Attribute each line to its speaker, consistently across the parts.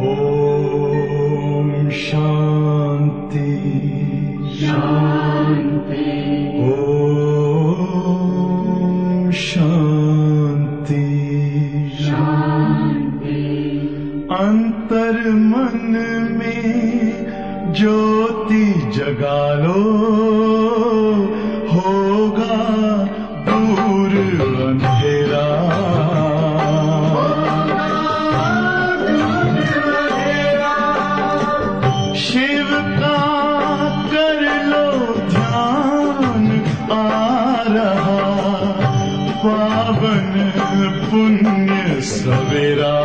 Speaker 1: ओम शांति शांति। ओम शांति शांति। अंतर मन में ज्योति जगा लो, होगा दूर अंधेरा। शिव का कर लो ध्यान, आ रहा पावन पुण्य सवेरा।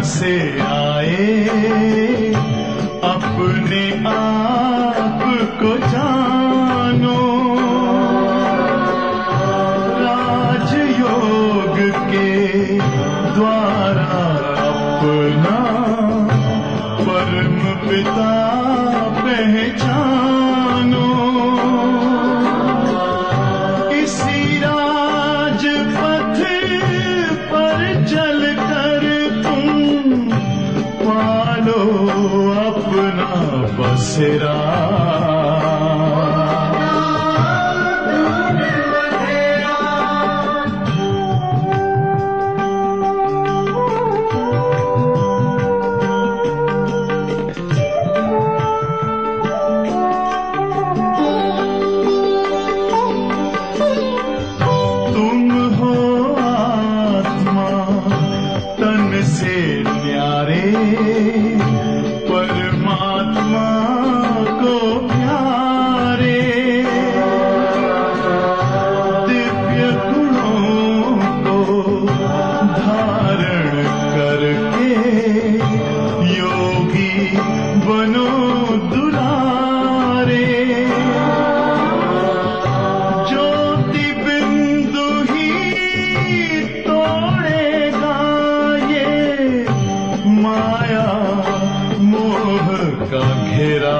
Speaker 1: से आए अपने आप को जानो, राजयोग के द्वारा अपना परम पिता पहचानो। इसी राजपथ पर चलकर पालो अपना बसेरा। तुम हो आत्मा तन से न्यारे, परमात्मा को प्यारे। दिव्य गुणों को धारण करके योगी बनो दुलारे। ज्योति बिंदु ही तोड़ेगा ये माया मोह का घेरा।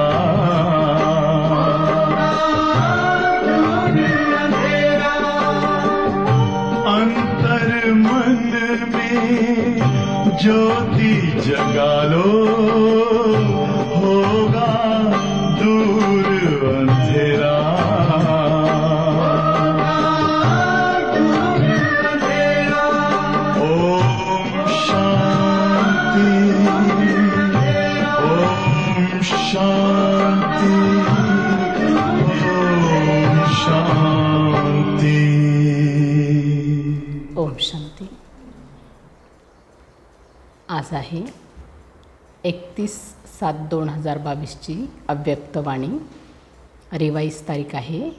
Speaker 1: अंतर मन में ज्योति जगा लो, होगा दूर अंधेरा। ओम शांति ओम शांति ओम शांति।
Speaker 2: ओम शांती। आज आहे 31/7/2022ची अव्यक्तवाणी। रिवाईज तारीख आहे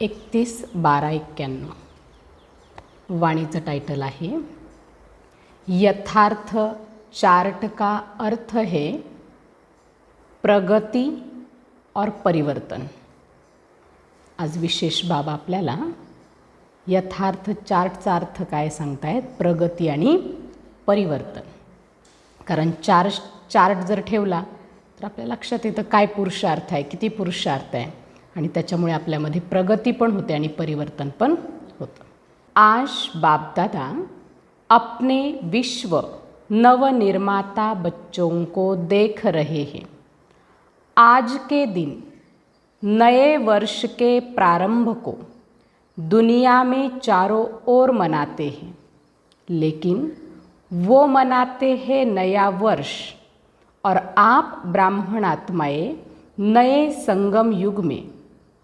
Speaker 2: 31/12/91। वाणीचं टाइटल आहे यथार्थ चार्ट का अर्थ है प्रगति और परिवर्तन। आज विशेष बाबा आपल्याला यथार्थ चार्टचा अर्थ काय सांगतायत, प्रगती आणि परिवर्तन। कारण चार्ट जर ठेवला तर आपल्या लक्षात येतं काय पुरुषार्थ आहे, किती पुरुषार्थ आहे, आणि त्याच्यामुळे आपल्यामध्ये प्रगती पण होते आणि परिवर्तन पण होतं। आज बाप दादा अपने विश्व नवनिर्माता बच्चों को देख रहे हैं। आज के दिन नए वर्ष के प्रारंभ को दुनिया में चारों ओर मनाते हैं, लेकिन वो मनाते हैं नया वर्ष, और आप ब्राह्मण आत्माएं नए संगम युग में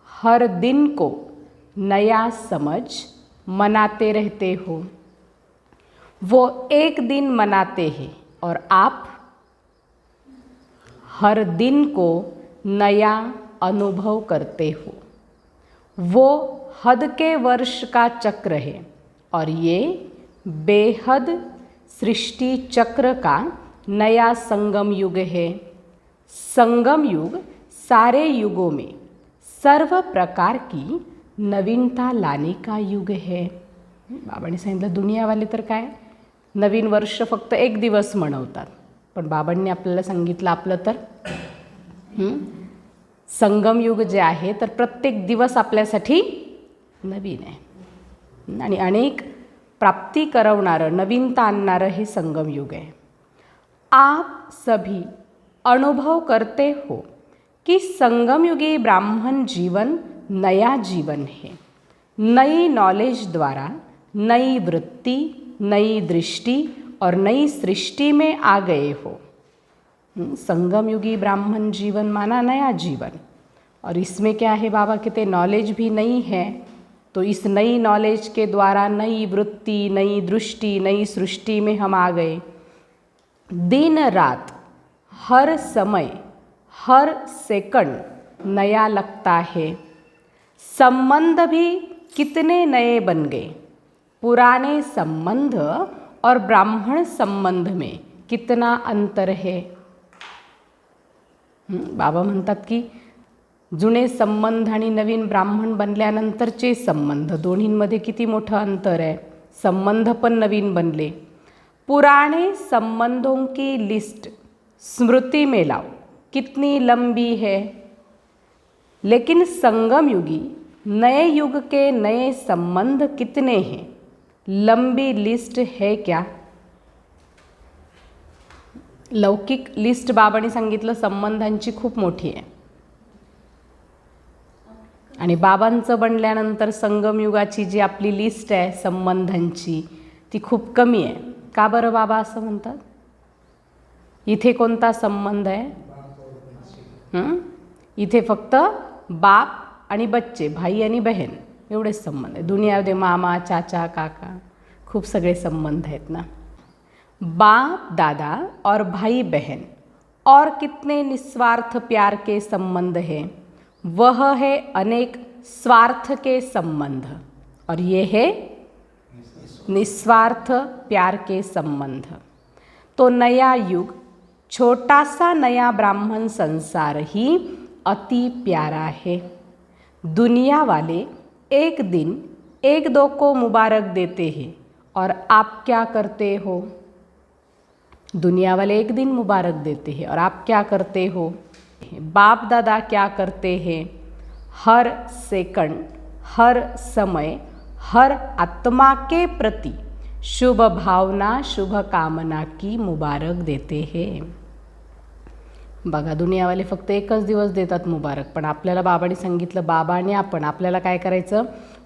Speaker 2: हर दिन को नया समझ मनाते रहते हो। वो एक दिन मनाते हैं और आप हर दिन को नया अनुभव करते हो। वो हद के वर्ष का चक्र है और ये बेहद सृष्टि चक्र का नया संगम युग है। संगम युग सारे युगों में सर्व प्रकार की नवीनता लाने का युग है. बाबांनी सांगितलं दुनियावाले तर काय नवीन वर्ष फक्त एक दिवस मनवतात, पण बाबांनी आपल्याला सांगितलं आपलं तर संगम युग जे आहे तर प्रत्येक दिवस आपल्यासाठी नवीन आहे आणि अनेक प्राप्ती करवणारं नवीनता आणणारं हे संगम युग आहे. आप सभी अनुभव करते हो कि संगम युगी ब्राह्मण जीवन नया जीवन है. नई नॉलेज द्वारा नई वृत्ति, नई दृष्टि और नई सृष्टि में आ गए हो. संगम युगी ब्राह्मण जीवन माना नया जीवन, और इसमें क्या है बाबा कहते नॉलेज भी नई है, तो इस नई नॉलेज के द्वारा नई वृत्ति, नई दृष्टि, नई सृष्टि में हम आ गए. दिन रात हर समय हर सेकंड नया लगता है. संबंध भी कितने नए बन गए. पुराने संबंध और ब्राह्मण संबंध में कितना अंतर है. बाबा म्हणतात की जुने संबंध आणि नवीन ब्राह्मण बनल्यानंतरचे संबंध दोन्हींमध्ये किती मोठं अंतर आहे. संबंध पण नवीन बनले. पुराने संबंधों की लिस्ट स्मृति में लाओ कितनी लंबी है, लेकिन संगम युगी नए युग के नए संबंध कितने हैं. लंबी लिस्ट है क्या. लौकिक लिस्ट बाबांनी सांगितलं संबंधांची खूप मोठी आहे, आणि बाबांचं बनल्यानंतर संगम युगाची जी आपली लिस्ट आहे संबंधांची ती खूप कमी आहे. का बरं बाबा असं म्हणतात. इथे कोणता संबंध आहे. इथे फक्त बाप आणि बच्चे, भाई आणि बहन एवढेच संबंध आहे. दुनियामध्ये मामा, चाचा, काका खूप सगळे संबंध आहेत ना. बाप दादा और भाई बहन और कितने निस्वार्थ प्यार के संबंध हैं. वह है अनेक स्वार्थ के संबंध, और ये है निस्वार्थ प्यार के संबंध. तो नया युग छोटा सा नया ब्राह्मण संसार ही अति प्यारा है. दुनिया वाले एक दिन एक दो को मुबारक देते हैं, और आप क्या करते हो. दुनिया वाले एक दिन मुबारक देते हैं और आप क्या करते हो. बाप दादा क्या करते हैं. हर सेकंड हर समय हर आत्मा के प्रति शुभ भावना शुभ कामना की मुबारक देते हैं. बघा दुनियावाले फक्त एकच दिवस देतात मुबारक, पण आपल्याला बाबांनी सांगितलं बाबाने आपण आपल्याला काय करायचं.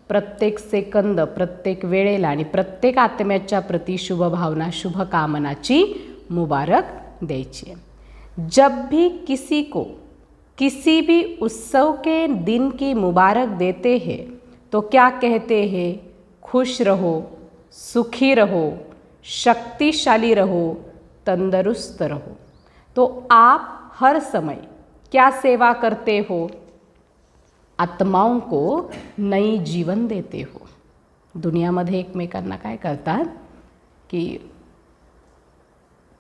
Speaker 2: प्रत्येक सेकंद प्रत्येक वेळेला आणि प्रत्येक आत्म्याच्या प्रति शुभ भावना शुभ कामनाची मुबारक द्यायची. जब भी किसी को किसी भी उत्सव के दिन की मुबारक देते हैं तो क्या कहते हैं. खुश रहो, सुखी रहो, शक्तिशाली रहो, तंदुरुस्त रहो. तो आप हर समय क्या सेवा करते हो. आत्माओं को नई जीवन देते हो. दुनियामध्ये एकमेकांना काय करतात की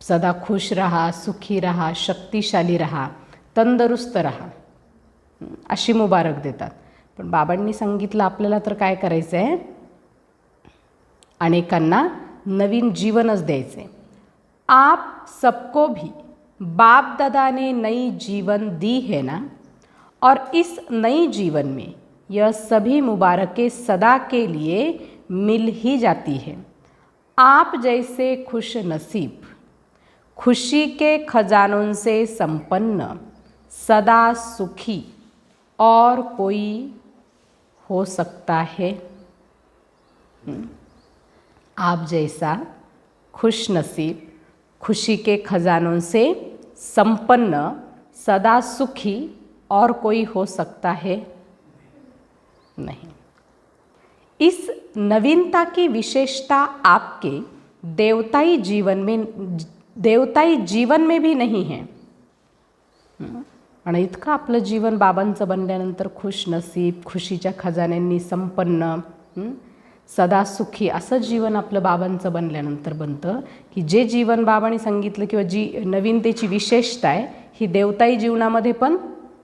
Speaker 2: सदा खुश रहा, सुखी रहा, शक्तिशाली रहा, तंदुरुस्त रहा अशी मुबारक देतात. पण बाबांनी सांगितलं आपल्याला तर काय करायचं आहे. अनेकांना नवीन जीवनच द्यायचे. आप सबको भी बाप दादा ने नई जीवन दी है ना, और इस नई जीवन में यह सभी मुबारकें सदा के लिए मिल ही जाती है. आप जैसे खुश नसीब, खुशी के खजानों से संपन्न, सदा सुखी और कोई हो सकता है. आप जैसा खुश नसीब, खुशी के खजानों से संपन्न, सदा सुखी और कोई हो सकता है नहीं. इस नवीनता की विशेषता आपके देवताई जीवन में भी नहीं है. आणि इतकं आपलं जीवन बाबांचं बनल्यानंतर खुश नसीब, खुशीच्या खजान्यांनी संपन्न, सदा सुखी असं जीवन आपलं बाबांचं बनल्यानंतर बनतं की जे जीवन बाबांनी सांगितलं किंवा जी नवीनतेची विशेषता आहे ही देवताई जीवनामध्ये पण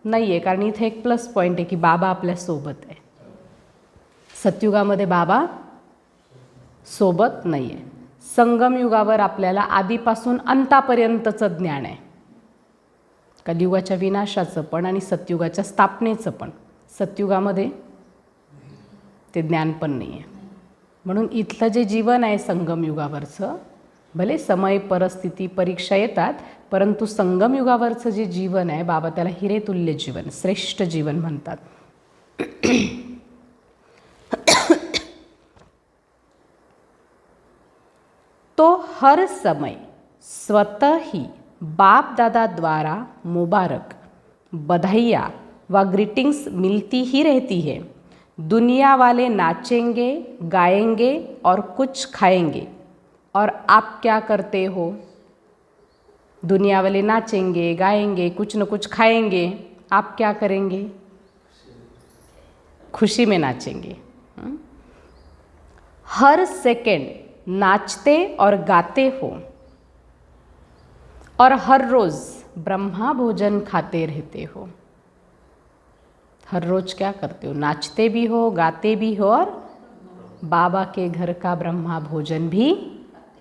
Speaker 2: नाही आहे, कारण इथे एक प्लस पॉईंट आहे की बाबा आपल्यासोबत आहे. सतयुगामध्ये बाबा सोबत नाही आहे. संगमयुगावर आपल्याला आधीपासून अंतापर्यंतचं ज्ञान आहे, कलियुगाच्या विनाशाचं पण आणि सतयुगाच्या स्थापनेचं पण. सतयुगामध्ये ते ज्ञान पण नाही आहे. म्हणून इथलं जे जीवन आहे संगमयुगावरचं, भले समय परिस्थिती परीक्षा येतात, परंतु संगमयुगावरचं जे जीवन आहे बाबा त्याला हिरेतुल्य जीवन, श्रेष्ठ जीवन म्हणतात. तो हर समय स्वतः ही बाप दादा द्वारा मुबारक बधाइयाँ व ग्रीटिंग्स मिलती ही रहती है. दुनिया वाले नाचेंगे, गाएंगे और कुछ खाएंगे, और आप क्या करते हो? दुनिया वाले नाचेंगे, गाएंगे, कुछ न कुछ खाएंगे, आप क्या करेंगे? खुशी में नाचेंगे. हर सेकंड नाचते और गाते हो, और हर रोज़ ब्रह्मा भोजन खाते रहते हो. हर रोज़ क्या करते हो? नाचते भी हो, गाते भी हो, और बाबा के घर का ब्रह्मा भोजन भी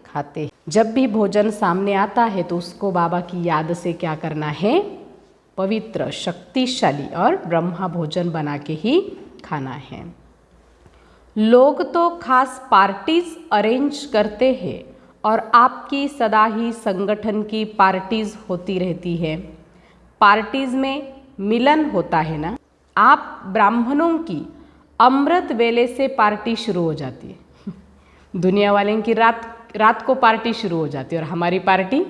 Speaker 2: खाते. जब भी भोजन सामने आता है तो उसको बाबा की याद से क्या करना है? पवित्र, शक्तिशाली और ब्रह्मा भोजन बना के ही खाना है. लोग तो खास पार्टीज अरेंज करते हैं और आपकी सदा ही संगठन की पार्टीज होती रहती है. पार्टीज में मिलन होता है ना. आप ब्राह्मणों की अमृत वेले से पार्टी शुरू हो जाती है. दुनिया वाले की रात को पार्टी शुरू हो जाती है, और हमारी पार्टी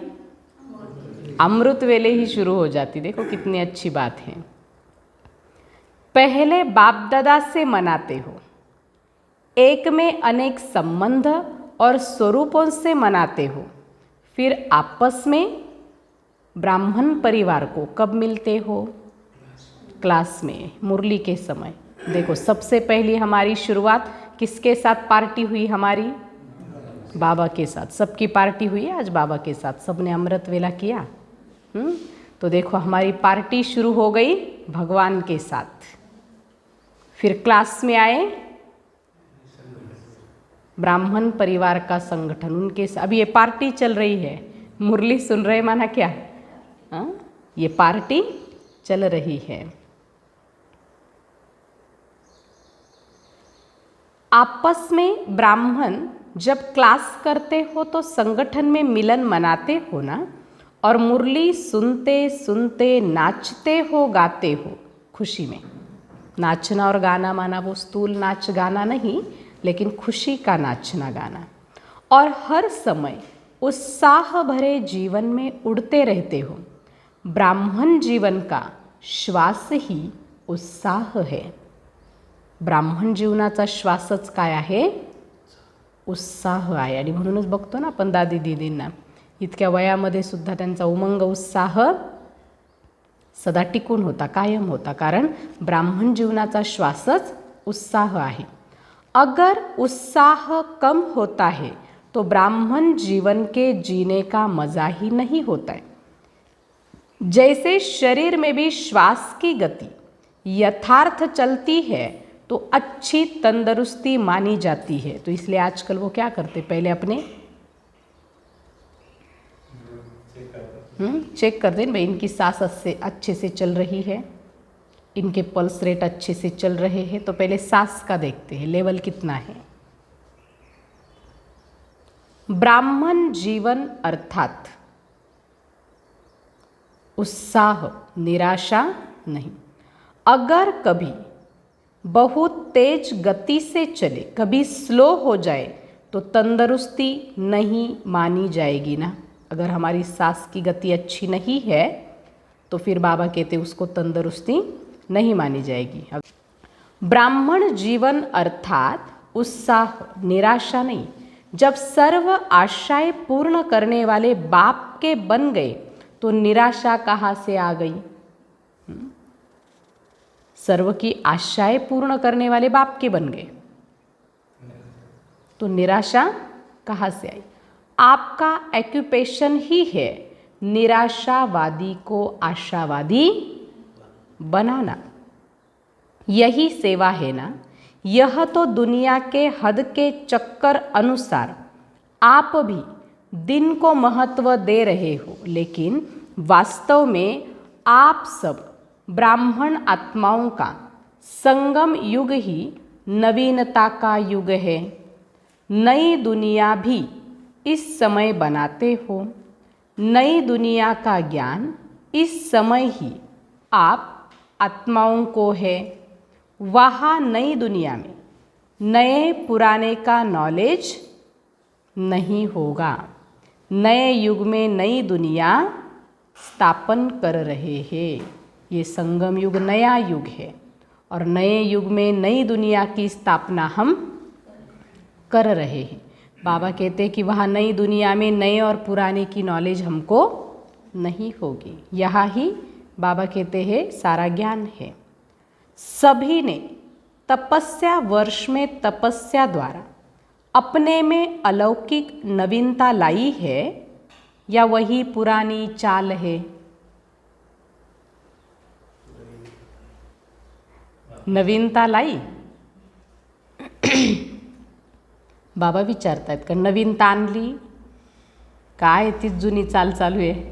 Speaker 2: अमृत वेले ही शुरू हो जाती. देखो कितनी अच्छी बात है. पहले बाप दादा से मनाते हो, एक में अनेक संबंध और स्वरूपों से मनाते हो, फिर आपस में ब्राह्मण परिवार को कब मिलते हो? क्लास में, मुरली के समय. देखो सबसे पहली हमारी शुरुआत किसके साथ पार्टी हुई? हमारी बाबा के साथ. सबकी पार्टी हुई है आज बाबा के साथ, सबने अमृत वेला किया. तो देखो हमारी पार्टी शुरू हो गई भगवान के साथ. फिर क्लास में आए ब्राह्मण परिवार का संगठन, उनके साथ. अभी ये पार्टी चल रही है, मुरली सुन रहे माना क्या? ये पार्टी चल रही है. आपस में ब्राह्मण जब क्लास करते हो तो संगठन में मिलन मनाते हो ना, और मुरली सुनते सुनते नाचते हो, गाते हो खुशी में. नाचना और गाना माना वो स्थूल नाच गाना नहीं, लेकिन खुशी का नाचना गाना. और हर समय उत्साह भरे जीवन में उड़ते रहते हो. ब्राह्मण जीवन का श्वास ही उत्साह है. ब्राह्मण जीवनाचा श्वासच काय आहे? उत्साह आहे. आणि म्हणूनच बघतो ना आपण दादी दीदींना, इतक्या वयामध्ये सुद्धा त्यांचा उमंग उत्साह सदा टिकून होता, कायम होता, कारण ब्राह्मण जीवनाचा श्वासच उत्साह आहे. अगर उत्साह कम होता है तो ब्राह्मण जीवन के जीने का मज़ा ही नहीं होता है. जैसे शरीर में भी श्वास की गति यथार्थ चलती है तो अच्छी तंदुरुस्ती मानी जाती है. तो इसलिए आजकल वो क्या करते, पहले अपने चेक करते हैं भाई इनकी सांस अच्छे से चल रही है, इनके पल्स रेट अच्छे से चल रहे हैं, तो पहले सांस का देखते हैं लेवल कितना है. ब्राह्मण जीवन अर्थात उत्साह, निराशा नहीं. अगर कभी बहुत तेज गति से चले, कभी स्लो हो जाए तो तंदुरुस्ती नहीं मानी जाएगी ना. अगर हमारी सांस की गति अच्छी नहीं है तो फिर बाबा कहते उसको तंदुरुस्ती नहीं मानी जाएगी. ब्राह्मण जीवन अर्थात उत्साह, निराशा नहीं. जब सर्व आशाएं पूर्ण करने वाले बाप के बन गए तो निराशा कहाँ से आ गई? सर्व की आशाएं पूर्ण करने वाले बाप के बन गए तो निराशा कहाँ से आई? आपका एक्यूपेशन ही है निराशावादी को आशावादी बनाना, यही सेवा है ना। यह तो दुनिया के हद के चक्कर अनुसार आप भी दिन को महत्व दे रहे हो, लेकिन वास्तव में आप सब ब्राह्मण आत्माओं का संगम युग ही नवीनता का युग है। नई दुनिया भी इस समय बनाते हो। नई दुनिया का ज्ञान इस समय ही आप आत्माओं को है। वहाँ नई दुनिया में नए पुराने का नॉलेज नहीं होगा। नए युग में नई दुनिया स्थापन कर रहे हैं। ये संगम युग नया युग है और नए युग में नई दुनिया की स्थापना हम कर रहे हैं। बाबा कहते हैं कि वहाँ नई दुनिया में नए और पुराने की नॉलेज हमको नहीं होगी। यहाँ ही बाबा कहते हैं सारा ज्ञान है। सभी ने तपस्या वर्ष में तपस्या द्वारा अपने में अलौकिक नवीनता लाई है या वही पुरानी चाल है? नवीनता लाई? बाबा विचारतायत का नवीनता आणली काय? तीच जुनी चाल चालू आहे।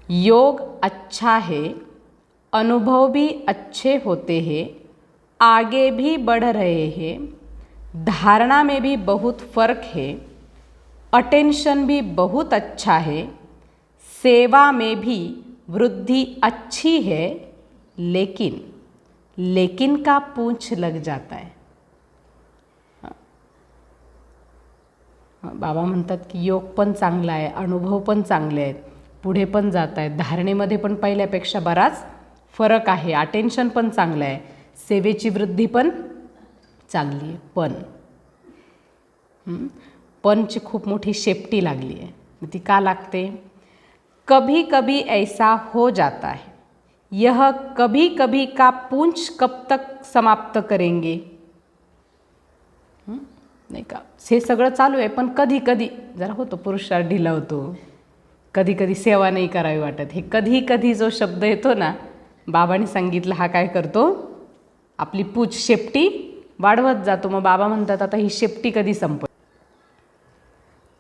Speaker 2: योग अच्छा है, अनुभव भी अच्छे होते हैं, आगे भी बढ़ रहे हैं, धारणा में भी बहुत फर्क है, अटेंशन भी बहुत अच्छा है, सेवा में भी वृद्धि अच्छी है, लेकिन का पूंछ लग जाता है। बाबा म्हणतात की योग पण चांगला आहे, अनुभव पण चांगले आहेत, पुढे पण जात आहेत, धारणेमध्ये पण पहिल्यापेक्षा बराच फरक आहे, अटेन्शन पण चांगलं आहे, सेवेची वृद्धी पण चांगली आहे, पणची खूप मोठी शेपटी लागली आहे। ती का लागते? कभी कभी ऐसा हो जाता है, यह कभी कभी का पूंछ कब तक समाप्त करेंगे? नाही का, हे सगळं चालू आहे पण कधी कधी जरा होतो पुरुषार्थ ढिला होतो, कधी कधी सेवा नाही करावी वाटत। हे कधी कधी जो शब्द येतो ना, बाबांनी सांगितलं हा काय करतो? आपली पूंछ शेपटी वाढवत जातो। मग बाबा म्हणतात आता ही शेपटी कधी संपेल?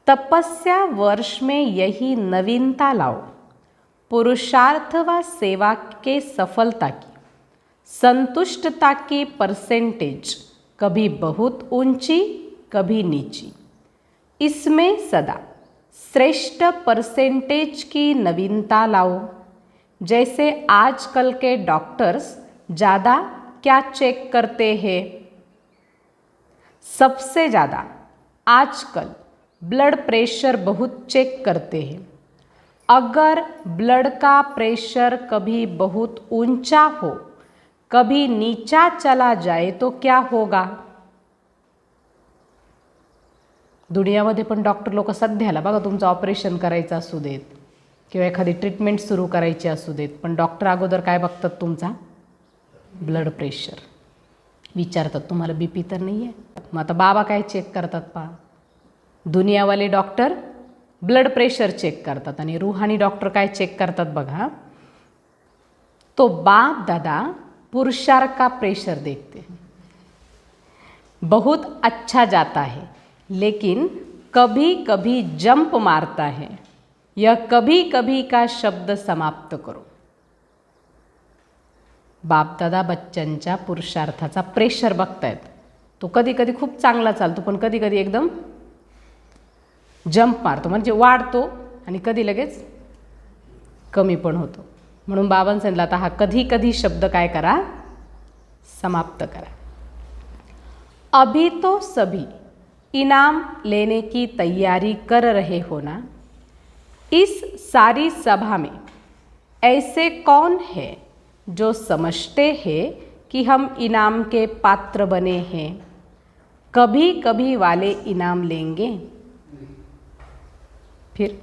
Speaker 2: तपस्या वर्ष में यही नवीनता लाओ। पुरुषार्थ व सेवा के सफलता की संतुष्टता की परसेंटेज कभी बहुत ऊंची कभी नीची, इसमें सदा श्रेष्ठ परसेंटेज की नवीनता लाओ। जैसे आजकल के डॉक्टर्स ज़्यादा क्या चेक करते हैं? सबसे ज़्यादा आजकल ब्लड प्रेशर बहुत चेक करते हैं। अगर ब्लड का प्रेशर कभी बहुत ऊंचा हो, कभी नीचा चला जाए तो क्या होगा? दुनियामध्ये पण डॉक्टर लोक सध्याला बघा, तुमचं ऑपरेशन करायचं असू देत किंवा एखादी ट्रीटमेंट सुरू करायची असू देत, पण डॉक्टर अगोदर काय बघतात? तुमचा ब्लड प्रेशर विचारतात, तुम्हाला बीपी तर नाही आहे? मग आता बाबा काय चेक करतात पहा? दुनियावाले डॉक्टर ब्लड प्रेशर चेक करतात आणि रूहानी डॉक्टर काय चेक करतात बघा? तो बाप दादा पुरुषार्थ का प्रेशर देखते हैं। बहुत अच्छा जाता है लेकिन कभी कभी जंप मारता है, यह कभी कभी का शब्द समाप्त करो। बापदादा बच्चांच्या पुरुषार्थाचा प्रेशर बघतायत। तो कधी कधी खूप चांगला चालतो पण कधी कधी एकदम जंप मारतो, म्हणजे वाढतो आणि कधी लगेच कमी पण होतो। म्हणून बाबांनी सांगितलं आता हा कधी कधी शब्द काय करा? समाप्त करा। अभी तो सभी इनाम लेने की तैयारी कर रहे हो ना? इस सारी सभा में ऐसे कौन है जो समझते हैं कि हम इनाम के पात्र बने हैं? कभी कभी वाले इनाम लेंगे, फिर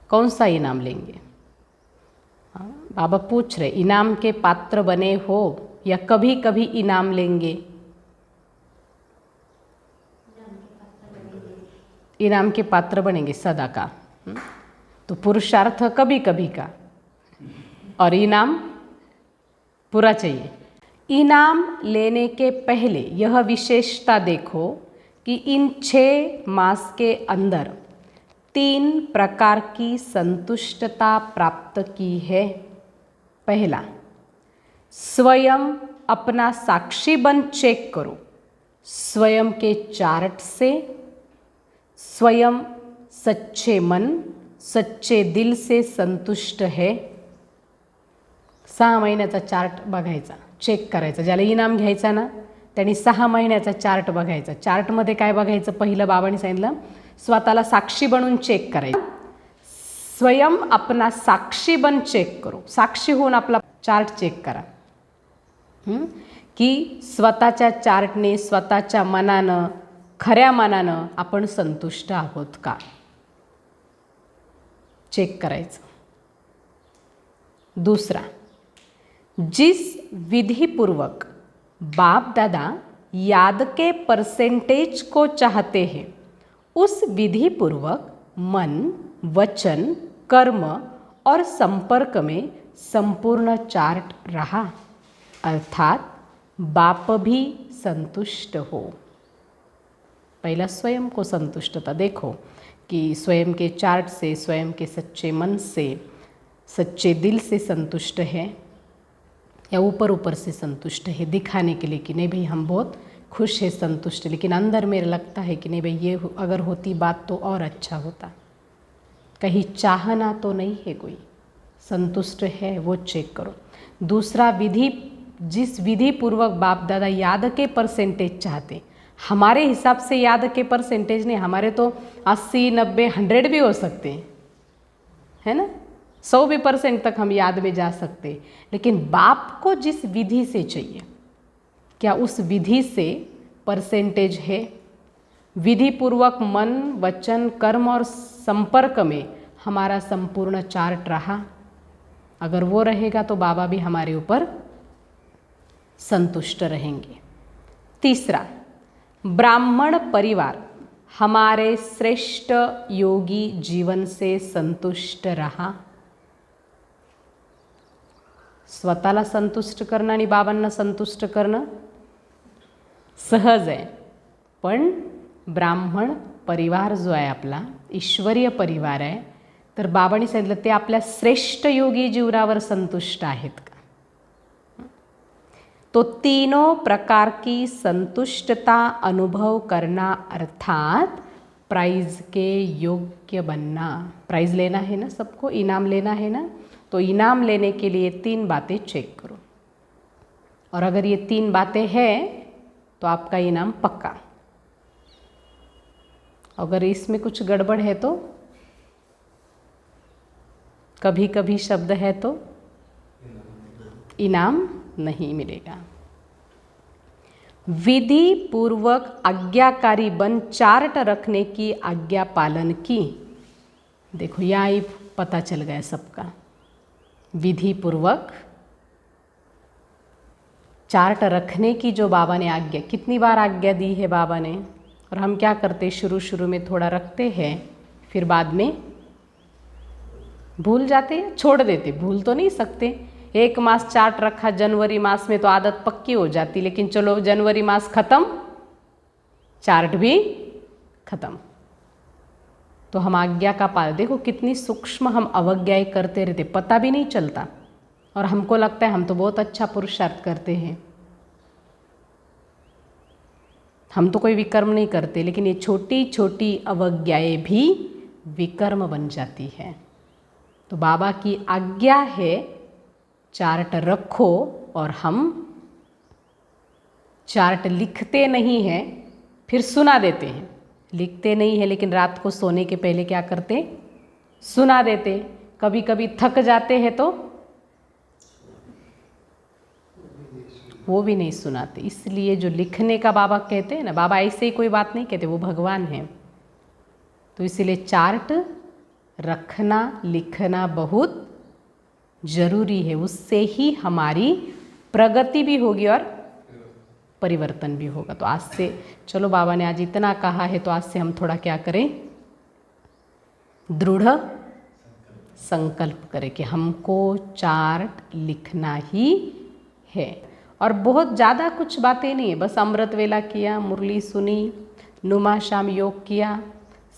Speaker 2: कौन सा इनाम लेंगे? हाँ, बाबा पूछ रहे इनाम के पात्र बने हो या कभी कभी इनाम लेंगे? इनाम के पात्र बनेंगे सदा का। तो पुरुषार्थ कभी कभी का और इनाम पूरा चाहिए। इनाम लेने के पहले यह विशेषता देखो कि इन 6 मास के अंदर 3 प्रकार की संतुष्टता प्राप्त की है। पहला, स्वयं अपना साक्षी बन चेक करो, स्वयं के चार्ट से, स्वयं सच्चे मन सच्चे दिल से संतुष्ट है। 6 महिन्याचा चार्ट बघायचा, चेक करायचा. ज्याला इनाम घ्यायचा ना त्यांनी 6 महिन्याचा चार्ट बघायचा. चार्टमध्ये काय बघायचं? पहिलं बाबांनी सांगितलं स्वतःला साक्षी बनून चेक करायचं. स्वयं अपना साक्षी बन चेक करो, साक्षी होऊन आपला चार्ट चेक करा की स्वतःच्या चार्टने स्वतःच्या मनानं खऱ्या मनानं आपण संतुष्ट आहोत का, चेक करायचं. दूसरा, जिस विधिपूर्वक बाप दादा याद के परसेंटेज को चाहते हैं उस विधिपूर्वक मन वचन कर्म और संपर्क में संपूर्ण चार्ट रहा, अर्थात बाप भी संतुष्ट हो. पहला स्वयं को संतुष्टता देखो कि स्वयं के चार्ट से, स्वयं के सच्चे मन से, सच्चे दिल से संतुष्ट है या ऊपर ऊपर से संतुष्ट है, दिखाने के लिए कि नहीं भाई हम बहुत खुश है, संतुष्ट है, लेकिन अंदर मेरे लगता है कि नहीं भाई ये अगर होती बात तो और अच्छा होता. कहीं चाहना तो नहीं है, कोई संतुष्ट है वो चेक करो. दूसरा, विधि जिस विधि पूर्वक बाप दादा याद के परसेंटेज चाहते, हमारे हिसाब से याद के परसेंटेज नहीं, हमारे तो 80 90 100 भी हो सकते हैं, है ना, 100% तक हम याद में जा सकते. लेकिन बाप को जिस विधि से चाहिए, क्या उस विधि से परसेंटेज है? विधि पूर्वक मन वचन कर्म और संपर्क में हमारा संपूर्ण चार्ट रहा, अगर वो रहेगा तो बाबा भी हमारे ऊपर संतुष्ट रहेंगे. तीसरा, ब्राह्मण परिवार हमारे श्रेष्ठ योगी जीवन से संतुष्ट रहा. स्वतःला संतुष्ट करणं आणि बाबांना संतुष्ट करणं सहज आहे, पण ब्राह्मण परिवार जो आहे आपला ईश्वरीय परिवार आहे, तर बाबांनी सांगितलं ते आपल्या श्रेष्ठ योगी जीवनावर संतुष्ट आहेत का. तो तीनों प्रकार की संतुष्टता अनुभव करना अर्थात प्राइज के योग्य बनना. प्राइज लेना है ना सबको, इनाम लेना है ना, तो इनाम लेने के लिए 3 बातें चेक करो, और अगर ये 3 बातें हैं तो आपका इनाम पक्का. अगर इसमें कुछ गड़बड़ है तो, कभी कभी शब्द है तो इनाम नहीं मिलेगा. विधि पूर्वक आज्ञाकारी बन चार्ट रखने की आज्ञा पालन की. देखो यहाँ ही पता चल गया सबका. विधि पूर्वक चार्ट रखने की जो बाबा ने आज्ञा, कितनी बार आज्ञा दी है बाबा ने, और हम क्या करते, शुरू में थोड़ा रखते हैं, फिर बाद में भूल जाते हैं, छोड़ देते. भूल तो नहीं सकते. 1 मास चार्ट रखा जनवरी मास में तो आदत पक्की हो जाती, लेकिन चलो जनवरी मास ख़त्म, चार्ट भी ख़त्म, तो हम आज्ञा का पालन. देखो कितनी सूक्ष्म हम अवज्ञाएं करते रहते, पता भी नहीं चलता, और हमको लगता है हम तो बहुत अच्छा पुरुषार्थ करते हैं, हम तो कोई विकर्म नहीं करते, लेकिन ये छोटी छोटी अवज्ञाएं भी विकर्म बन जाती है. तो बाबा की आज्ञा है चार्ट रखो, और हम चार्ट लिखते नहीं हैं, फिर सुना देते हैं. लिखते नहीं है लेकिन रात को सोने के पहले क्या करते, सुना देते. कभी कभी थक जाते हैं तो वो भी नहीं सुनाते. इसलिए जो लिखने का बाबा कहते हैं ना, बाबा ऐसे ही कोई बात नहीं कहते, वो भगवान हैं. तो इसीलिए चार्ट रखना लिखना बहुत जरूरी है. उससे ही हमारी प्रगति भी होगी और परिवर्तन भी होगा. तो आज से चलो बाबा ने आज इतना कहा है, तो आज से हम थोड़ा क्या करें, दृढ़ संकल्प करें कि हमको चार्ट लिखना ही है। और बहुत ज़्यादा कुछ बातें नहीं है, बस अमृत वेला किया, मुरली सुनी, नुमा शाम योग किया,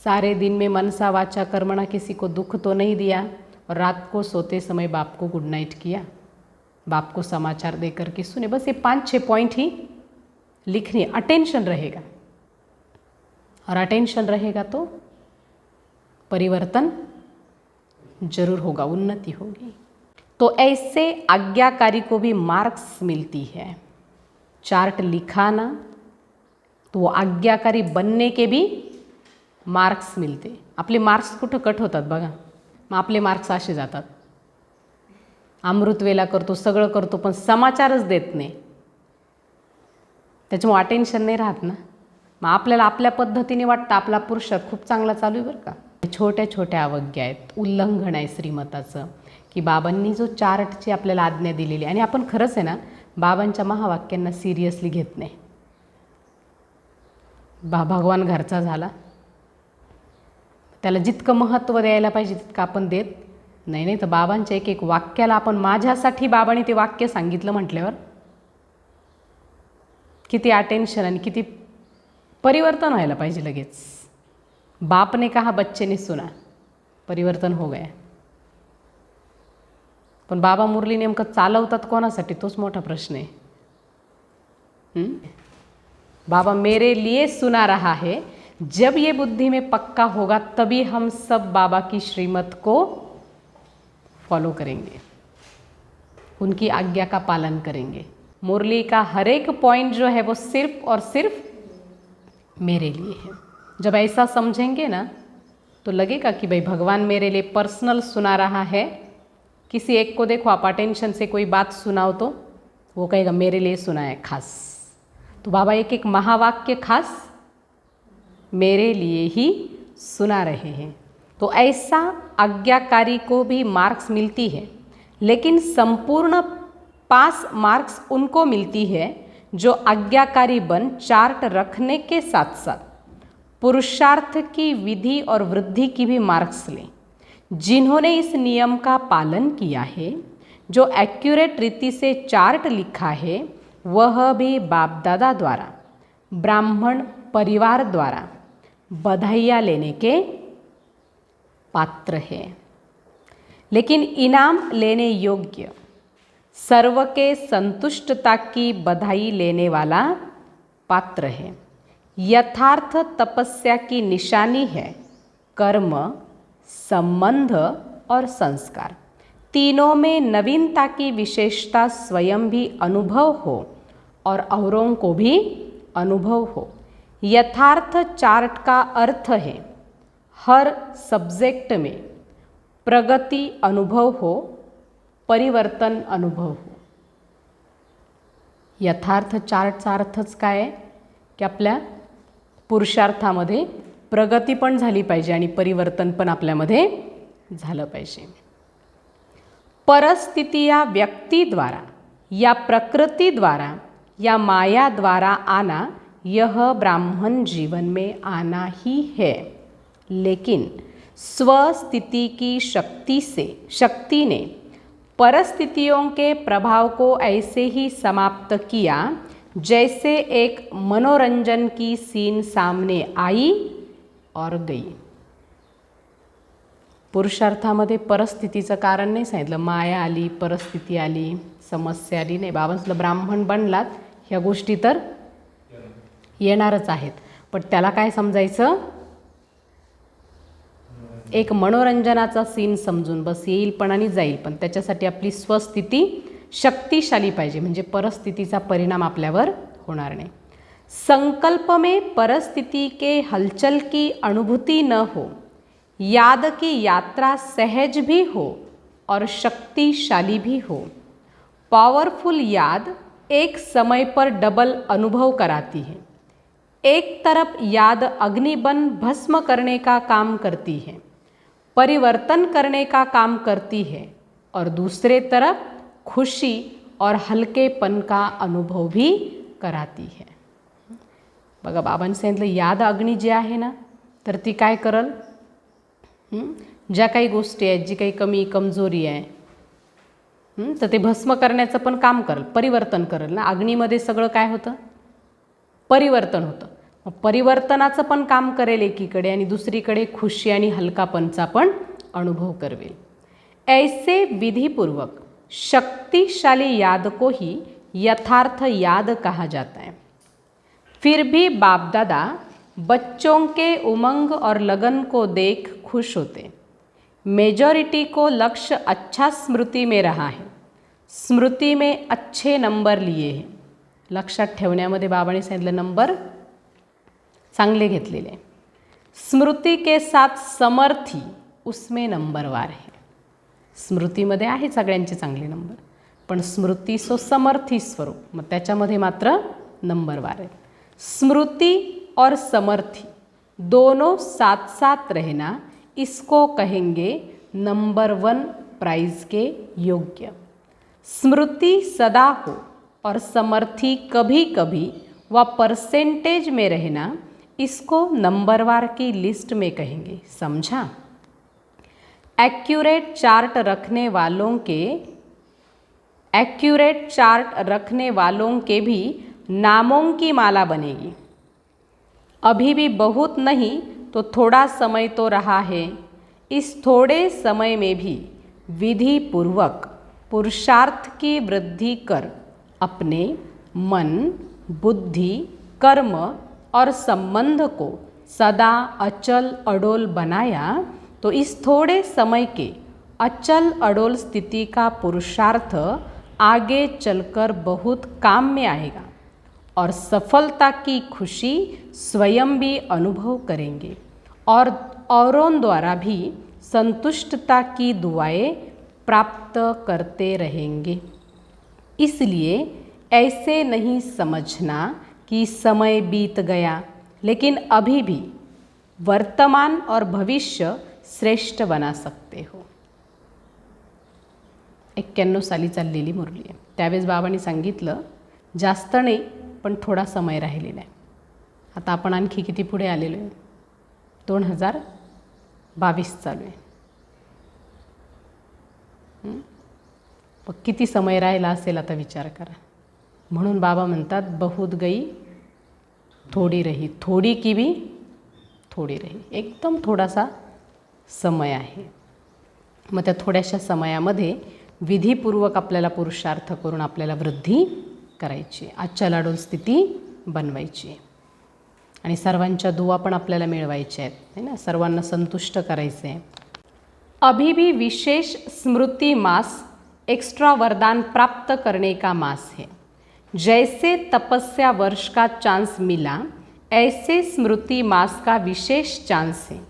Speaker 2: सारे दिन में मनसा वाचा कर्मणा किसी को दुख तो नहीं दिया, और रात को सोते समय बाप को गुड नाइट किया, बाप को समाचार दे करके सुने। बस ये 5-6 पॉइंट ही लिखनी है। अटेंशन रहेगा, और अटेंशन रहेगा तो परिवर्तन जरूर होगा, उन्नति होगी। तो ऐसे आज्ञाकारी को भी मार्क्स मिलती है। चार्ट लिखा ना तो वो आज्ञाकारी बनने के भी मार्क्स मिळते। आपले मार्क्स कुठं कट होतात बघा, मग आपले मार्क्स असे जातात। अमृतवेला करतो, सगळं करतो, पण समाचारच देत नाही, त्याच्यामुळे अटेन्शन नाही राहत ना। मग आपल्याला आपल्या पद्धतीने वाटतं आपला पुरुषार्थ खूप चांगला चालू आहे बरं का। छोट्या छोट्या अवज्ञा आहेत, उल्लंघन आहे श्रीमताचं, की बाबांनी जो चार्टची आपल्याला आज्ञा दिलेली, आणि आपण खरंच आहे ना बाबांच्या महावाक्यांना सिरियसली घेत नाही। भगवान घरचा झाला, त्याला जितकं महत्त्व द्यायला पाहिजे तितकं आपण देत नाही। नाही तर बाबांच्या एक एक वाक्याला आपण, माझ्यासाठी बाबांनी ते वाक्य सांगितलं म्हटल्यावर किती अटेन्शन आणि किती परिवर्तन व्हायला पाहिजे लगेच। बाप ने कहा बच्चे ने सुना, परिवर्तन हो गया। पण बाबा मुरली नेमकं चालवतात कोणासाठी, तोच मोठा प्रश्न आहे। बाबा मेरे लिए सुना रहा है, जब ये बुद्धि में पक्का होगा तभी हम सब बाबा की श्रीमत को फॉलो करेंगे, उनकी आज्ञा का पालन करेंगे। मुरली का हर एक पॉइंट जो है वो सिर्फ और सिर्फ मेरे लिए है। जब ऐसा समझेंगे ना तो लगेगा कि भाई भगवान मेरे लिए पर्सनल सुना रहा है। किसी एक को देखो आप अटेंशन से कोई बात सुनाओ तो वो कहेगा मेरे लिए सुना है खास। तो बाबा एक एक महावाक्य खास मेरे लिए ही सुना रहे हैं। तो ऐसा आज्ञाकारी को भी मार्क्स मिलती है, लेकिन संपूर्ण पास मार्क्स उनको मिलती है जो आज्ञाकारी बन चार्ट रखने के साथ साथ पुरुषार्थ की विधि और वृद्धि की भी मार्क्स लें। जिन्होंने इस नियम का पालन किया है, जो एक्यूरेट रीति से चार्ट लिखा है, वह भी बाप दादा द्वारा, ब्राह्मण परिवार द्वारा बधाइयाँ लेने के पात्र है। लेकिन इनाम लेने योग्य, सर्व के संतुष्टता की बधाई लेने वाला पात्र है। यथार्थ तपस्या की निशानी है कर्म, संबंध और संस्कार। तीनों में नवीनता की विशेषता स्वयं भी अनुभव हो और औरों को भी अनुभव हो। यथार्थ चार्ट का अर्थ है हर सब्जेक्ट में प्रगति अनुभव हो, परिवर्तन अनुभव हो। यथार्थ चार्टचा अर्थच काय आहे की आपल्या पुरुषार्थामध्ये प्रगती पण झाली पाहिजे आणि परिवर्तन पण आपल्यामध्ये झालं पाहिजे। परिस्थिति या व्यक्ति द्वारा या प्रकृति द्वारा या माया द्वारा आना, यह ब्राह्मण जीवन में आना ही है। लेकिन स्वस्थिति की शक्ति ने परिस्थितियों के प्रभाव को ऐसे ही समाप्त किया जैसे एक मनोरंजन की सीन सामने आई और गई। पुरुषार्थामध्ये परिस्थितीचं कारण नाही सांगितलं, माया आली, परिस्थिती आली, समस्या आली नाही। बाबांचं ब्राह्मण बनलात ह्या गोष्टी तर येणारच आहेत, पण त्याला काय समजायचं, एक मनोरंजनाचा सीन समजून बस येईल पण आणि जाईल, पण त्याच्यासाठी आपली स्वस्थिती शक्तिशाली पाहिजे, म्हणजे परिस्थितीचा परिणाम आपल्यावर होणार नाही। संकल्प में परिस्थिति के हलचल की अनुभूति न हो, याद की यात्रा सहज भी हो और शक्तिशाली भी हो। पावरफुल याद एक समय पर डबल अनुभव कराती है। एक तरफ याद अग्निबन भस्म करने का काम करती है, परिवर्तन करने का काम करती है, और दूसरे तरफ खुशी और हलकेपन का अनुभव भी कराती है। बघा बाबांनी सांगितलं याद अग्नी जी आहे ना, तर ती काय करल, ज्या काही गोष्टी आहेत, जी काही कमी कमजोरी आहे, तर ते भस्म करण्याचं पण काम करेल, परिवर्तन करेल ना. अग्नीमध्ये सगळं काय होतं? परिवर्तन होतं. मग परिवर्तनाचं पण काम करेल एकीकडे, आणि दुसरीकडे खुशी आणि हलकापणचा पण अनुभव करवेल. ऐसे विधिपूर्वक शक्तिशाली याद को ही यथार्थ याद कहा जाता है. फिर भी बाप दादा बच्चों के उमंग और लगन को देख खुश होते. मेजॉरिटी को लक्ष्य अच्छा स्मृति में रहा है, स्मृति में अच्छे नंबर लिए हैं. लक्षात ठेवण्यामध्ये बाबांनी सांगितलं नंबर चांगले घेतलेले. स्मृति के साथ समर्थी उसमें नंबरवार है. स्मृतीमध्ये आहे सगळ्यांचे चांगले नंबर, पण स्मृती सो समर्थी स्वरूप, मग त्याच्यामध्ये मात्र नंबरवार आहे. स्मृति और समर्थी दोनों साथ साथ रहना, इसको कहेंगे नंबर 1 प्राइज के योग्य. स्मृति सदा हो और समर्थी कभी कभी व परसेंटेज में रहना, इसको नंबरवार की लिस्ट में कहेंगे. समझा? एक्यूरेट चार्ट रखने वालों के भी नामों की माला बनेगी. अभी भी बहुत नहीं तो थोड़ा समय तो रहा है. इस थोड़े समय में भी विधि पूर्वक पुरुषार्थ की वृद्धि कर अपने मन, बुद्धि, कर्म और संबंध को सदा अचल अडोल बनाया, तो इस थोड़े समय के अचल अडोल स्थिति का पुरुषार्थ आगे चलकर बहुत काम में आएगा और सफलता की खुशी स्वयं भी अनुभव करेंगे और औरों द्वारा भी संतुष्टता की दुआएं प्राप्त करते रहेंगे. इसलिए ऐसे नहीं समझना कि समय बीत गया, लेकिन अभी भी वर्तमान और भविष्य श्रेष्ठ बना सकते हो. 91 साली चाललेली मुरली आहे. त्यावेळेस बाबांनी सांगितलं जास्त नाही पण थोडा समय राहिलेला आहे. आता आपण आणखी किती पुढे आलेलो आहे? 2022 चालू आहे. मग किती समय राहिला असेल आता विचार करा. म्हणून बाबा म्हणतात बहुत गई थोडी रही, थोडी की भी थोडी रही. एकदम थोडासा समय आहे. मग त्या थोड्याशा समयामध्ये विधीपूर्वक आपल्याला पुरुषार्थ करून आपल्याला वृद्धी करायची, आजच्या लाडोल स्थिती बनवायची आणि सर्वांच्या दुआ पण आपल्याला मिळवायच्या आहेत, है ना. सर्वांना संतुष्ट करायचे आहे. अभी भी विशेष स्मृति मास एक्स्ट्रा वरदान प्राप्त करने का मास है. जैसे तपस्या वर्ष का चांस मिला, ऐसे स्मृति मास का विशेष चांस है.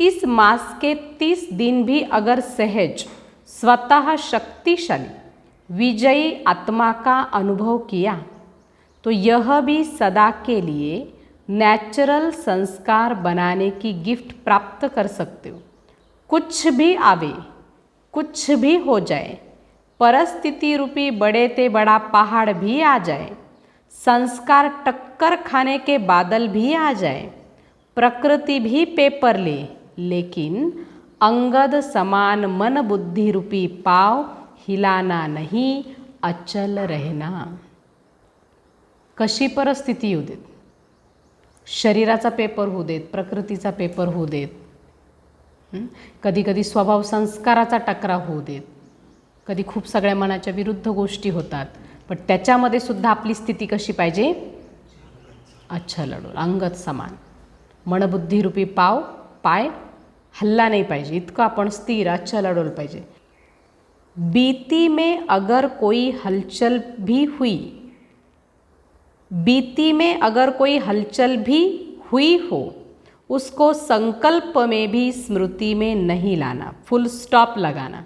Speaker 2: इस मास के 30 दिन भी अगर सहज, स्वतः शक्तिशाली, विजयी आत्मा का अनुभव किया, तो यह भी सदा के लिए नेचुरल संस्कार बनाने की गिफ्ट प्राप्त कर सकते हो. कुछ भी आवे, कुछ भी हो जाए, परिस्थिति रूपी बड़े ते बड़ा पहाड़ भी आ जाए, संस्कार टक्कर खाने के बादल भी आ जाए, प्रकृति भी पेपर ले, लेकिन अंगद समान मन बुद्धि रूपी पाव हिलाना नहीं, अचल रहना. कशी परिस्थिती येऊ देत, शरीराचा पेपर होऊ देत, प्रकृतीचा पेपर होऊ देत, कधी कधी स्वभाव संस्काराचा टकराव होऊ देत, कधी खूप सगळ्या मनाच्या विरुद्ध गोष्टी होतात, पण त्याच्यामध्ये सुद्धा आपली स्थिती कशी पाहिजे? अचल अडोल, अंगद समान, मनबुद्धीरूपी पाय हल्ला नाही पाहिजे, इतकं आपण स्थिर अचल अडोल पाहिजे. बीती में अगर कोई हलचल भी हुई हो, उसको संकल्प में भी स्मृति में नहीं लाना, फुल स्टॉप लगाना.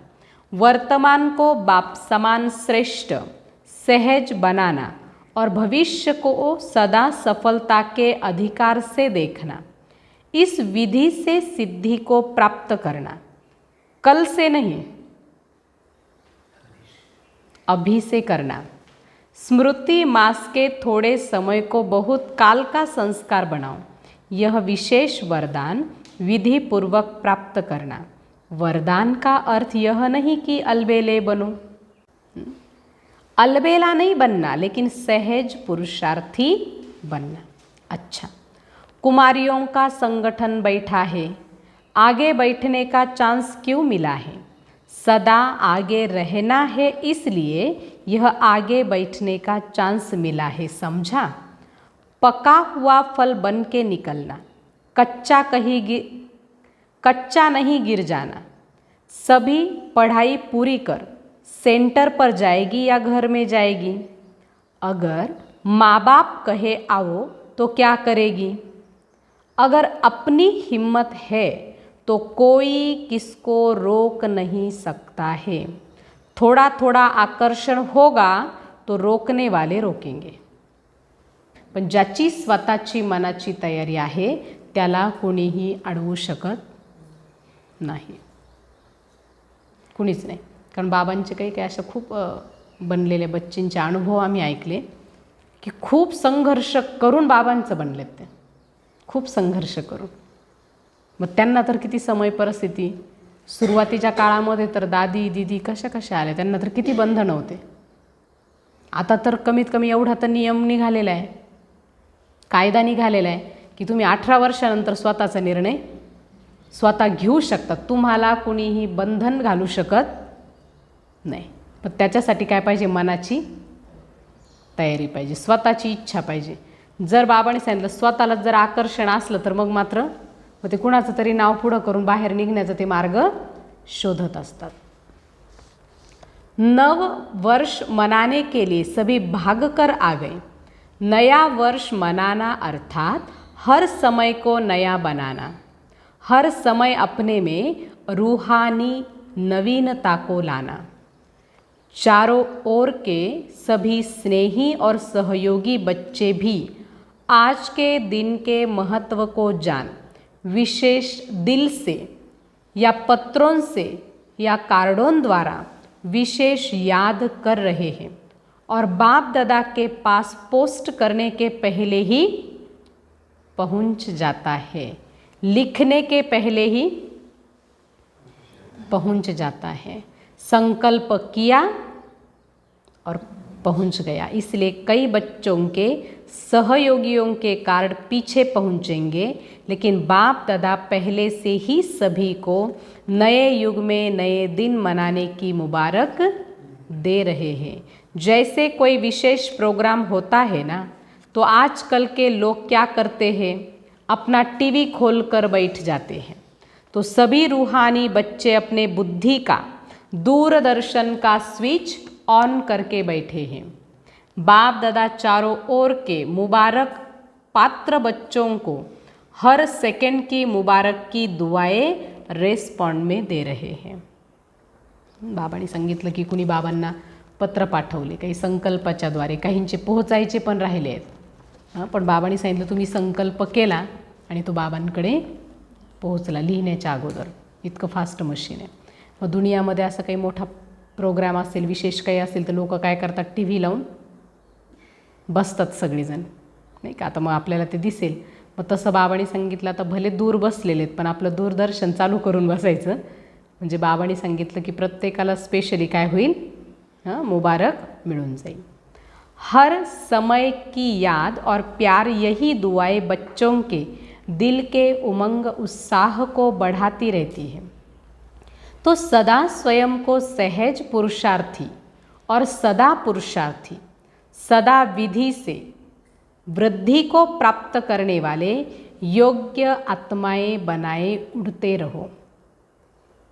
Speaker 2: वर्तमान को बाप समान श्रेष्ठ सहज बनाना और भविष्य को सदा सफलता के अधिकार से देखना. इस विधि से सिद्धि को प्राप्त करना. कल से नहीं, अभी से करना. स्मृति मास के थोड़े समय को बहुत काल का संस्कार बनाओ. यह विशेष वरदान विधि पूर्वक प्राप्त करना। वरदान का अर्थ यह नहीं कि अलबेले बनो, अलबेला नहीं बनना, लेकिन सहज पुरुषार्थी बनना। अच्छा, कुमारियों का संगठन बैठा है, आगे बैठने का चांस क्यों मिला है? सदा आगे रहना है, इसलिए यह आगे बैठने का चांस मिला है, समझा? पका हुआ फल बन के निकलना, कच्चा नहीं गिर जाना। सभी पढ़ाई पूरी कर सेंटर पर जाएगी या घर में जाएगी? अगर माँ बाप कहे आओ तो क्या करेगी? अगर अपनी हिम्मत है तो कोई किसको रोक नहीं सकता है। थोड़ा थोड़ा आकर्षण होगा तो रोकणे वाले रोकेंगे, पण ज्याची स्वतःची मनाची तयारी आहे त्याला कोणीही अडवू शकत नाही, कुणीच नाही. कारण बाबांचे काही काही अशा खूप बनलेल्या बच्चींचे अनुभव आम्ही ऐकले की खूप संघर्ष करून बाबांचं बनलेत ते, खूप संघर्ष करून. मग त्यांना तर किती समय परिस्थिती, सुरुवातीच्या काळामध्ये तर दादी दीदी कशा कशा आल्या, त्यांना तर किती बंधन होते. आता तर कमीत कमी एवढा तर नियम निघालेला आहे, कायदा निघालेला आहे की तुम्ही 18 वर्षानंतर स्वतःचा निर्णय स्वतः घेऊ शकता, तुम्हाला कुणीही बंधन घालू शकत नाही. पण त्याच्यासाठी काय पाहिजे? मनाची तयारी पाहिजे, स्वतःची इच्छा पाहिजे. जर बाबांनी सांगितलं स्वतःला जर आकर्षण असलं तर मग मात्र ते कुणाचं तरी नाव पुढं करून बाहेर निघण्याचा ते मार्ग शोधत असतात. नव वर्ष मनाने के लिए सभी भाग कर आ गए. नया वर्ष मनाना अर्थात हर समय को नया बनाना, हर समय अपने में रूहानी नवीनता को लाना. चारों ओर के सभी स्नेही और सहयोगी बच्चे भी आज के दिन के महत्व को जान विशेष दिल से या पत्रों से या कार्डों द्वारा विशेष याद कर रहे हैं और बाप दादा के पास पोस्ट करने के पहले ही पहुंच जाता है, लिखने के पहले ही पहुंच जाता है. संकल्प किया और पहुंच गया. इसलिए कई बच्चों के सहयोगियों के कार्ड पीछे पहुंचेंगे, लेकिन बाप दादा पहले से ही सभी को नए युग में नए दिन मनाने की मुबारक दे रहे हैं. जैसे कोई विशेष प्रोग्राम होता है ना, तो आजकल के लोग क्या करते हैं? अपना टीवी खोलकर बैठ जाते हैं. तो सभी रूहानी बच्चे अपने बुद्धि का दूरदर्शन का स्विच ऑन करके बैठे हैं. बाप दादा चारों ओर के मुबारक पात्र बच्चों को हर सेकंड की मुबारक की दुआएं रेस्पॉन्ड में दे रहे हैं. बाबांनी सांगितलं की कुणी बाबांना पत्र पाठवले, काही संकल्पाच्या द्वारे, काहींचे पोहोचायचे पण राहिले आहेत. पण बाबांनी सांगितलं तुम्ही संकल्प केला आणि तो बाबांकडे पोहोचला लिहिण्याच्या अगोदर. इतकं फास्ट मशीन आहे. मग दुनियामध्ये असं काही मोठा प्रोग्राम असेल, विशेष काही असेल, तर लोक काय करतात? टी व्ही लावून बसतात सगळीजण, नाही का? आता मग आपल्याला ते दिसेल. मग तसं बाबांनी सांगितलं आता भले दूर बसलेले आहेत पण आपलं दूरदर्शन चालू करून बसायचं. म्हणजे बाबांनी सांगितलं की प्रत्येकाला स्पेशली काय होईल? मुबारक मिळून जाईल. हर समय की याद और प्यार यही दुआएं बच्चों के दिल के उमंग उत्साह को बढ़ाती रहती है. तो सदा स्वयं को सहज पुरुषार्थी और सदा पुरुषार्थी, सदा विधि से वृद्धि को प्राप्त करने वाले योग्य आत्माएं बनाए उड़ते रहो.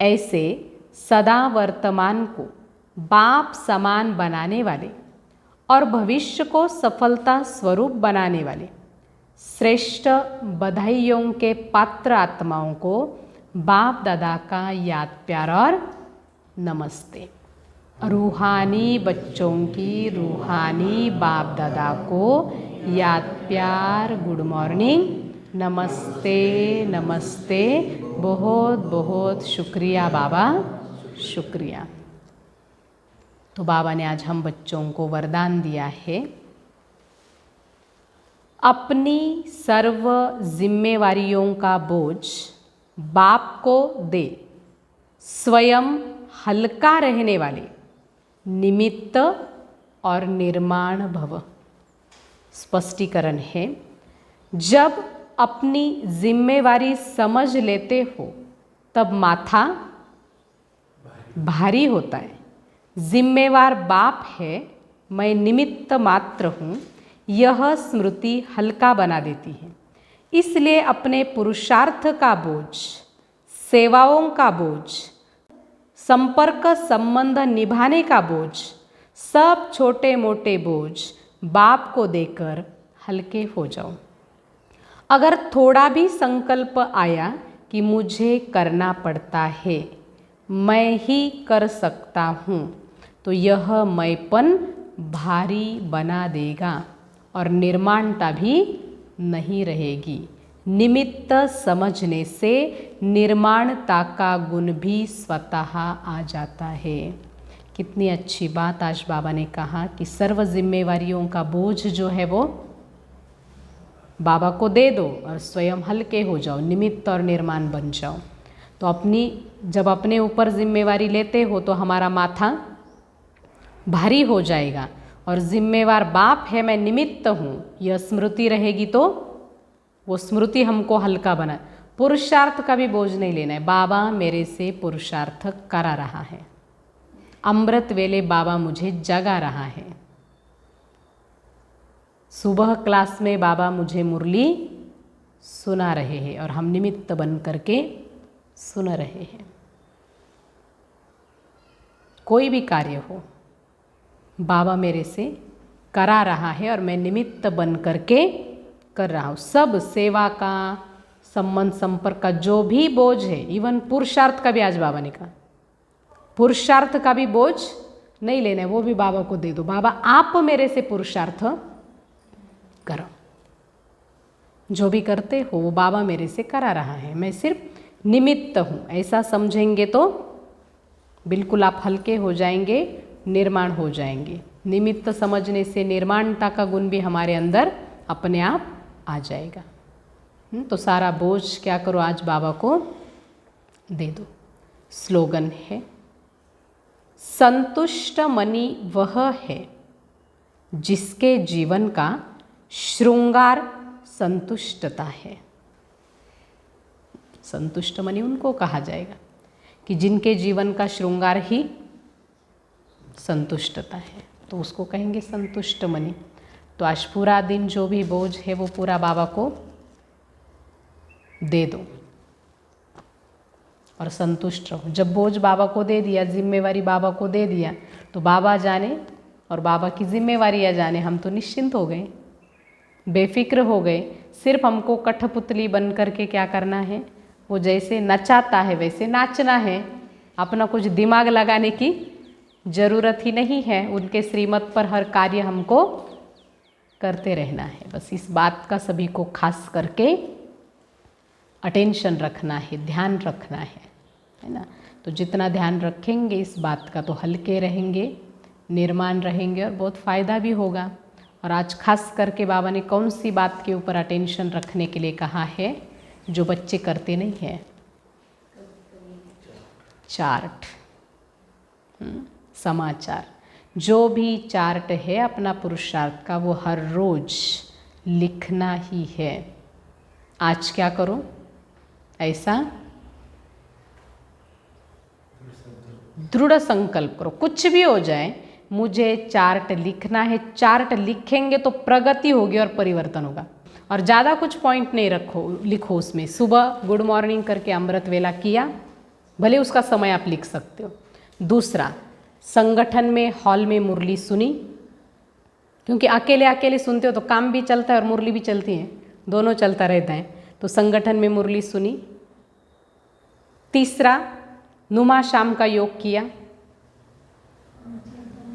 Speaker 2: ऐसे सदा वर्तमान को बाप समान बनाने वाले और भविष्य को सफलता स्वरूप बनाने वाले श्रेष्ठ बधाइयों के पात्र आत्माओं को बाप दादा का याद प्यार और नमस्ते. रूहानी बच्चों की रूहानी बाप दादा को याद प्यार, गुड मॉर्निंग, नमस्ते नमस्ते, बहुत बहुत शुक्रिया बाबा, शुक्रिया. तो बाबा ने आज हम बच्चों को वरदान दिया है, अपनी सर्व जिम्मेवारियों का बोझ बाप को दे, स्वयं हल्का रहने वाले, निमित्त और निर्माण भव। स्पष्टीकरण है, जब अपनी जिम्मेवारी समझ लेते हो तब माथा भारी होता है। जिम्मेवार बाप है, मैं निमित्त मात्र हूँ, यह स्मृति हल्का बना देती है। इसलिए अपने पुरुषार्थ का बोझ, सेवाओं का बोझ, संपर्क संबंध निभाने का बोझ, सब छोटे मोटे बोझ बाप को देकर हल्के हो जाओ। अगर थोड़ा भी संकल्प आया कि मुझे करना पड़ता है, मैं ही कर सकता हूँ, तो यह मैंपन भारी बना देगा और निर्माणता भी नहीं रहेगी। निमित्त समझने से निर्माणता का गुण भी स्वतः आ जाता है। कितनी अच्छी बात आज बाबा ने कहा कि सर्व जिम्मेवारियों का बोझ जो है वो बाबा को दे दो और स्वयं हल्के हो जाओ, निमित्त और निर्माण बन जाओ। तो जब अपने ऊपर जिम्मेवारी लेते हो तो हमारा माथा भारी हो जाएगा और जिम्मेवार बाप है, मैं निमित्त हूँ, यह स्मृति रहेगी तो वो स्मृति हमको हल्का बना। पुरुषार्थ का भी बोझ नहीं लेना है। बाबा मेरे से पुरुषार्थ करा रहा है, अमृत वेले बाबा मुझे जगा रहा है, सुबह क्लास में बाबा मुझे मुरली सुना रहे हैं और हम निमित्त बन करके सुन रहे हैं। कोई भी कार्य हो, बाबा मेरे से करा रहा है और मैं निमित्त बन करके कर रहा हूँ। सब सेवा का, संबंध संपर्क का जो भी बोझ है, इवन पुरुषार्थ का भी आज बाबा ने कहा, पुरुषार्थ का भी बोझ नहीं लेना है, वो भी बाबा को दे दो। बाबा आप मेरे से पुरुषार्थ करो, जो भी करते हो वो बाबा मेरे से करा रहा है, मैं सिर्फ निमित्त हूँ। ऐसा समझेंगे तो बिल्कुल आप हल्के हो जाएंगे, निर्माण हो जाएंगे। निमित्त समझने से निर्माणता का गुण भी हमारे अंदर अपने आप आ जाएगा। तो सारा बोझ क्या करो, आज बाबा को दे दो। स्लोगन है, संतुष्ट मनी वह है जिसके जीवन का श्रृंगार संतुष्टता है। संतुष्ट मनी उनको कहा जाएगा कि जिनके जीवन का श्रृंगार ही संतुष्टता है, तो उसको कहेंगे संतुष्ट मनी। तो आज पूरा दिन जो भी बोझ है वो पूरा बाबा को दे दो और संतुष्ट रहो। जब बोझ बाबा को दे दिया, जिम्मेवारी बाबा को दे दिया, तो बाबा जाने और बाबा की जिम्मेवारियाँ जाने, हम तो निश्चिंत हो गए, बेफिक्र हो गए। सिर्फ हमको कठपुतली बन करके क्या करना है, वो जैसे नचाता है वैसे नाचना है। अपना कुछ दिमाग लगाने की ज़रूरत ही नहीं है, उनके श्रीमत पर हर कार्य हमको करते रहना है। बस इस बात का सभी को खास करके अटेंशन रखना है, ध्यान रखना है ना। तो जितना ध्यान रखेंगे इस बात का तो हल्के रहेंगे, निर्माण रहेंगे और बहुत फ़ायदा भी होगा। और आज खास करके बाबा ने कौन सी बात के ऊपर अटेंशन रखने के लिए कहा है, जो बच्चे करते नहीं हैं? चार्ट, समाचार। जो भी चार्ट है अपना पुरुषार्थ का, वो हर रोज लिखना ही है। आज क्या करो, ऐसा दृढ़ संकल्प करो, कुछ भी हो जाए मुझे चार्ट लिखना है। चार्ट लिखेंगे तो प्रगति होगी और परिवर्तन होगा। और ज़्यादा कुछ पॉइंट नहीं लिखो उसमें। सुबह गुड मॉर्निंग करके अमृत वेला किया, भले उसका समय आप लिख सकते हो। दूसरा, संगठन में हॉल में मुरली सुनी, क्योंकि अकेले अकेले सुनते हो तो काम भी चलता है और मुरली भी चलती है, दोनों चलता रहता है। तो संगठन में मुरली सुनी। तीसरा, नुमा शाम का योग किया,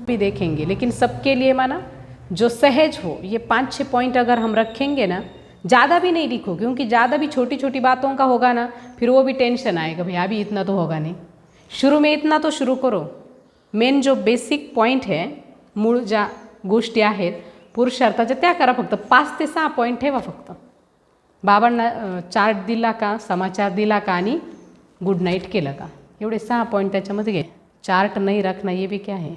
Speaker 2: भी देखेंगे, लेकिन सबके लिए माना जो सहज हो। ये 5-6 पॉइंट अगर हम रखेंगे ना, ज़्यादा भी नहीं लिखो, क्योंकि ज़्यादा भी छोटी छोटी बातों का होगा ना, फिर वो भी टेंशन आएगा, भाई अभी इतना तो होगा नहीं। शुरू में इतना तो शुरू करो। मेन जो बेसिक पॉइंट है, मूळ ज्या गोष्टी आहेत पुरुषार्थाच्या त्या करा फक्त। 5 ते 6 पॉईंट ठेवा फक्त, बाबांना चार्ट दिला का, समाचार दिला का आणि गुड नाईट केलं का, एवढे 6 पॉईंट त्याच्यामध्ये घे. चार्ट नाही रखना ये भी क्या है,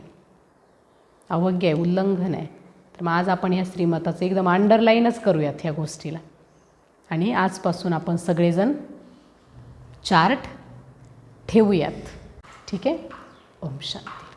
Speaker 2: अवज्ञा आहे, उल्लंघन आहे. तर मग आज आपण ह्या श्रीमताचं एकदम अंडरलाईनच करूयात ह्या गोष्टीला. आणि आजपासून आपण सगळेजण चार्ट ठेवूयात. ठीक आहे. ओम शांती.